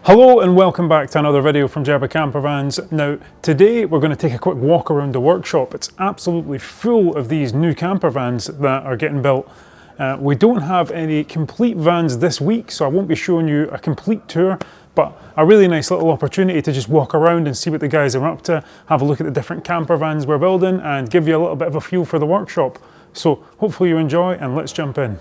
Hello and welcome back to another video from Jerba Campervans. Now today we're going to take a quick walk around the workshop. It's absolutely full of these new campervans that are getting built. We don't have any complete vans this week, so I won't be showing you a complete tour, but a really nice little opportunity to just walk around and see what the guys are up to, have a look at the different campervans we're building and give you a little bit of a feel for the workshop. So hopefully you enjoy and let's jump in.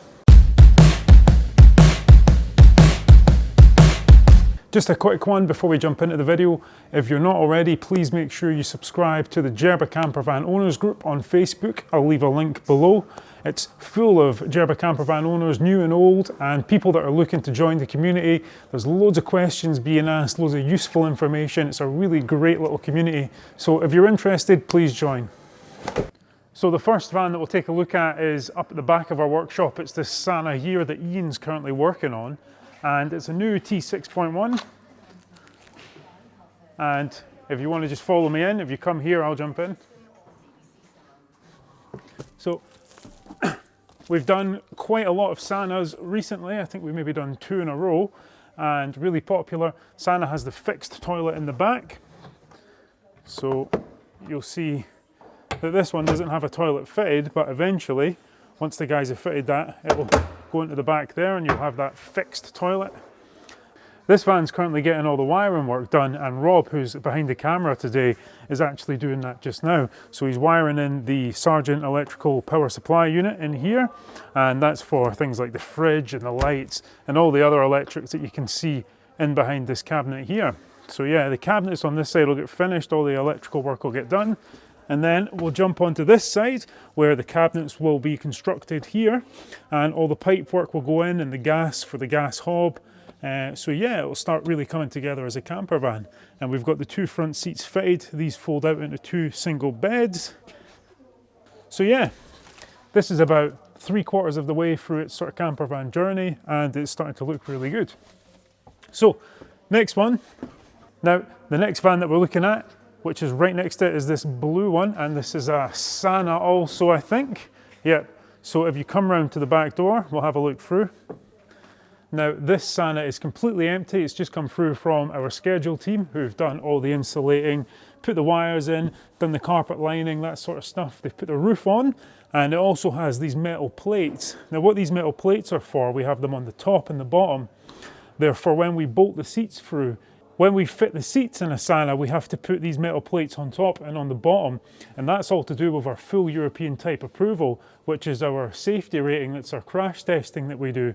Just a quick one before we jump into the video. If you're not already, please make sure you subscribe to the Jerba Campervan Owners group on Facebook. I'll leave a link below. It's full of Jerba Campervan owners, new and old, and people that are looking to join the community. There's loads of questions being asked, loads of useful information. It's a really great little community. So if you're interested, please join. So the first van that we'll take a look at is up at the back of our workshop. It's this Sana here that Ian's currently working on. And it's a new T6.1, and if you want to just follow me in, if you come here, I'll jump in. So we've done quite a lot of Sanas recently. I think we've maybe done 2 in a row, and really popular. Sana has the fixed toilet in the back, so you'll see that this one doesn't have a toilet fitted, but eventually, once the guys have fitted that, it will go into the back there and you'll have that fixed toilet. This van's currently getting all the wiring work done, and Rob, who's behind the camera today, is actually doing that just now. So he's wiring in the Sargent electrical power supply unit in here, and that's for things like the fridge and the lights and all the other electrics that you can see in behind this cabinet here. So yeah, the cabinets on this side will get finished, all the electrical work will get done. And then we'll jump onto this side where the cabinets will be constructed here and all the pipe work will go in and the gas for the gas hob. So yeah, it'll start really coming together as a camper van. And we've got the 2 front seats fitted. These fold out into 2 single beds. So yeah, this is about 3/4 of the way through its sort of camper van journey, and it's starting to look really good. So next one. Now the next van that we're looking at, which is right next to it, is this blue one, and this is a Sana also, I think. Yep. So if you come round to the back door, we'll have a look through. Now this Sana is completely empty. It's just come through from our schedule team who've done all the insulating, put the wires in, done the carpet lining, that sort of stuff. They've put the roof on, and it also has these metal plates. Now what these metal plates are for, we have them on the top and the bottom. They're for when we bolt the seats through. When we fit the seats in a Sana, we have to put these metal plates on top and on the bottom, and that's all to do with our full European type approval, which is our safety rating. That's our crash testing that we do.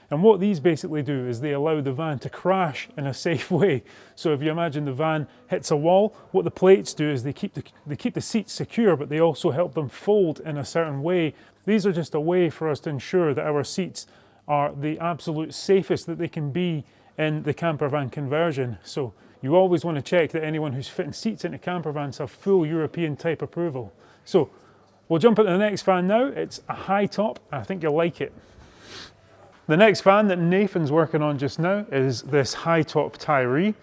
And what these basically do is they allow the van to crash in a safe way. So if you imagine the van hits a wall, what the plates do is they keep the seats secure, but they also help them fold in a certain way. These are just a way for us to ensure that our seats are the absolute safest that they can be in the campervan conversion. So you always want to check that anyone who's fitting seats into campervans have full European type approval. So we'll jump into the next van now. It's a Hightop. I think you'll like it. The next van that Nathan's working on just now is this Hightop Tyree.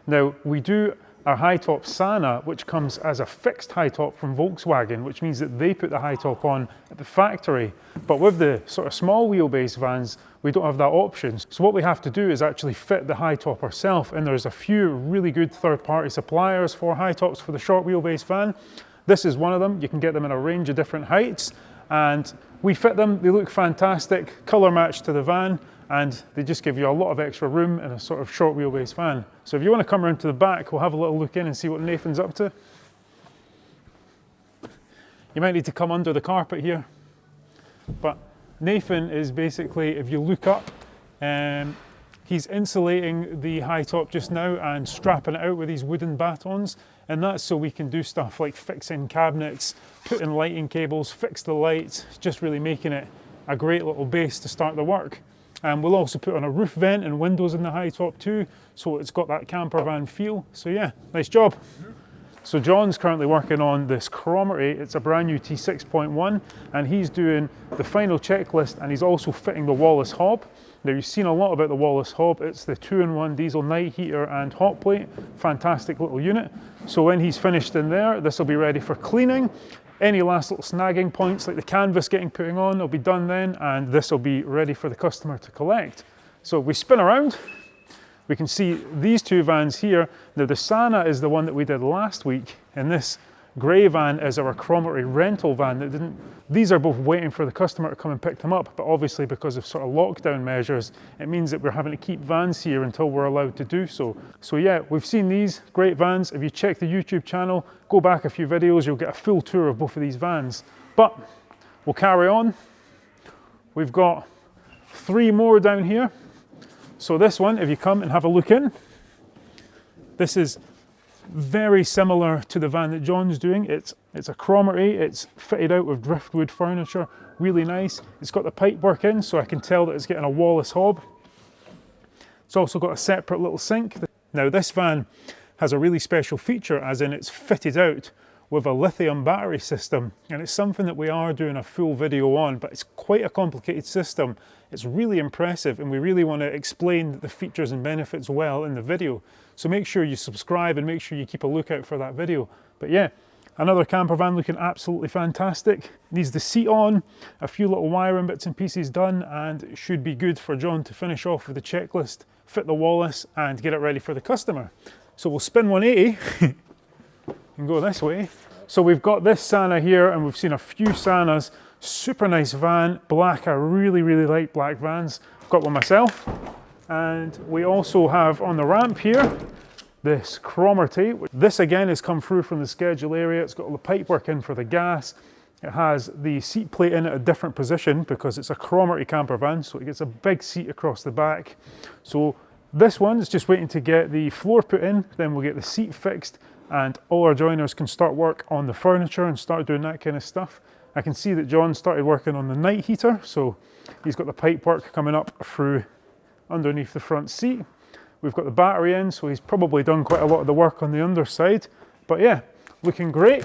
Now we do our Hightop Sana, which comes as a fixed Hightop from Volkswagen, which means that they put the Hightop on at the factory. But with the sort of small wheelbase vans, we don't have that option. So what we have to do is actually fit the Hightop ourselves, and there's a few really good third-party suppliers for Highttops for the short wheelbase van. This is one of them. You can get them in a range of different heights, and we fit them. They look fantastic, color match to the van, and they just give you a lot of extra room in a sort of short wheelbase van. So if you want to come around to the back, we'll have a little look in and see what Nathan's up to. You might need to come under the carpet here, but Nathan is basically, if you look up, he's insulating the Hightop just now and strapping it out with these wooden batons, and that's so we can do stuff like fixing cabinets, put in lighting cables, fix the lights, just really making it a great little base to start the work. And we'll also put on a roof vent and windows in the Hightop too, so it's got that camper van feel. So yeah, nice job. So John's currently working on this Cromery. It's a brand new T6.1, and he's doing the final checklist, and he's also fitting the Wallace hob. Now you've seen a lot about the Wallace hob. It's the 2-in-1 diesel night heater and hot plate. Fantastic little unit. So when he's finished in there, this will be ready for cleaning. Any last little snagging points like the canvas getting putting on will be done then, and this will be ready for the customer to collect. So we spin around, we can see these two vans here. Now the Sana is the one that we did last week, and this grey van is our Cromarty rental van that didn't. These are both waiting for the customer to come and pick them up, but obviously because of sort of lockdown measures, it means that we're having to keep vans here until we're allowed to do so. So yeah, we've seen these great vans. If you check the YouTube channel, go back a few videos, you'll get a full tour of both of these vans. But we'll carry on. We've got 3 more down here. So this one, if you come and have a look in, this is very similar to the van that John's doing. It's a Cromarty, it's fitted out with driftwood furniture, really nice. It's got the pipework in, so I can tell that it's getting a Wallace hob. It's also got a separate little sink. Now this van has a really special feature, as in it's fitted out with a lithium battery system, and it's something that we are doing a full video on, but it's quite a complicated system. It's really impressive, and we really want to explain the features and benefits well in the video. So make sure you subscribe and make sure you keep a lookout for that video. But yeah, another camper van looking absolutely fantastic. Needs the seat on, a few little wiring bits and pieces done, and it should be good for John to finish off with the checklist, fit the Wallace, and get it ready for the customer. So we'll spin 180 and go this way. So we've got this Sana here, and we've seen a few Sanas. Super nice van, black. I really like black vans. I've got one myself. And we also have on the ramp here this Cromarty. This again has come through from the schedule area. It's got all the pipework in for the gas. It has the seat plate in at a different position because it's a Cromarty camper van, so it gets a big seat across the back. So this one is just waiting to get the floor put in, then we'll get the seat fixed, and all our joiners can start work on the furniture and start doing that kind of stuff. I can see that John started working on the night heater, so he's got the pipework coming up through underneath the front seat. We've got the battery in, so he's probably done quite a lot of the work on the underside. But yeah, looking great.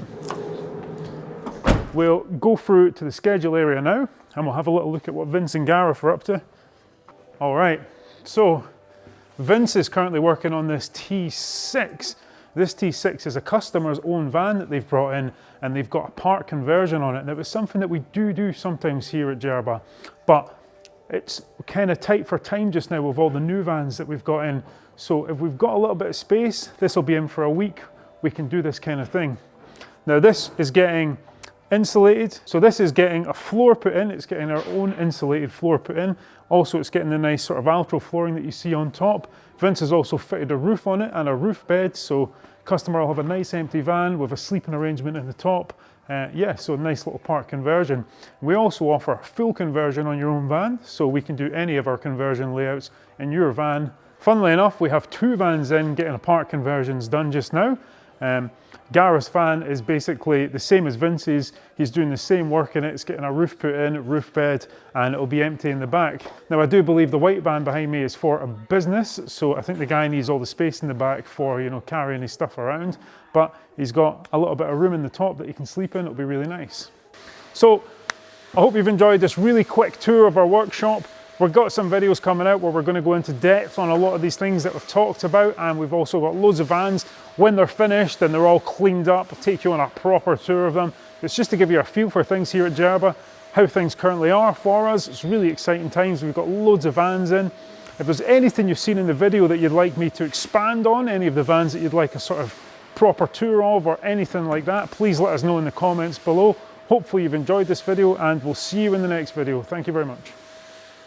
We'll go through to the schedule area now, and we'll have a little look at what Vince and Gareth are up to. All right, so Vince is currently working on this T6. This T6 is a customer's own van that they've brought in, and they've got a part conversion on it. And it was something that we do sometimes here at Jerba, but it's kind of tight for time just now with all the new vans that we've got in. So if we've got a little bit of space, this will be in for a week. We can do this kind of thing. Now this is getting insulated. So this is getting a floor put in. It's getting our own insulated floor put in. Also, it's getting the nice sort of Altro flooring that you see on top. Vince has also fitted a roof on it and a roof bed. So customer will have a nice empty van with a sleeping arrangement in the top. Yeah, so a nice little part conversion. We also offer a full conversion on your own van, so we can do any of our conversion layouts in your van. Funnily enough, we have 2 vans in getting a part conversions done just now. Gareth's van is basically the same as Vince's. He's doing the same work in it. It's getting a roof put in, roof bed, and it'll be empty in the back. Now I do believe the white van behind me is for a business, so I think the guy needs all the space in the back for, you know, carrying his stuff around. But he's got a little bit of room in the top that he can sleep in. It'll be really nice. So I hope you've enjoyed this really quick tour of our workshop. We've got some videos coming out where we're going to go into depth on a lot of these things that we've talked about, and we've also got loads of vans. When they're finished and they're all cleaned up, I'll take you on a proper tour of them. It's just to give you a feel for things here at Jerba, how things currently are for us. It's really exciting times. We've got loads of vans in. If there's anything you've seen in the video that you'd like me to expand on, any of the vans that you'd like a sort of proper tour of or anything like that, please let us know in the comments below. Hopefully you've enjoyed this video, and we'll see you in the next video. Thank you very much.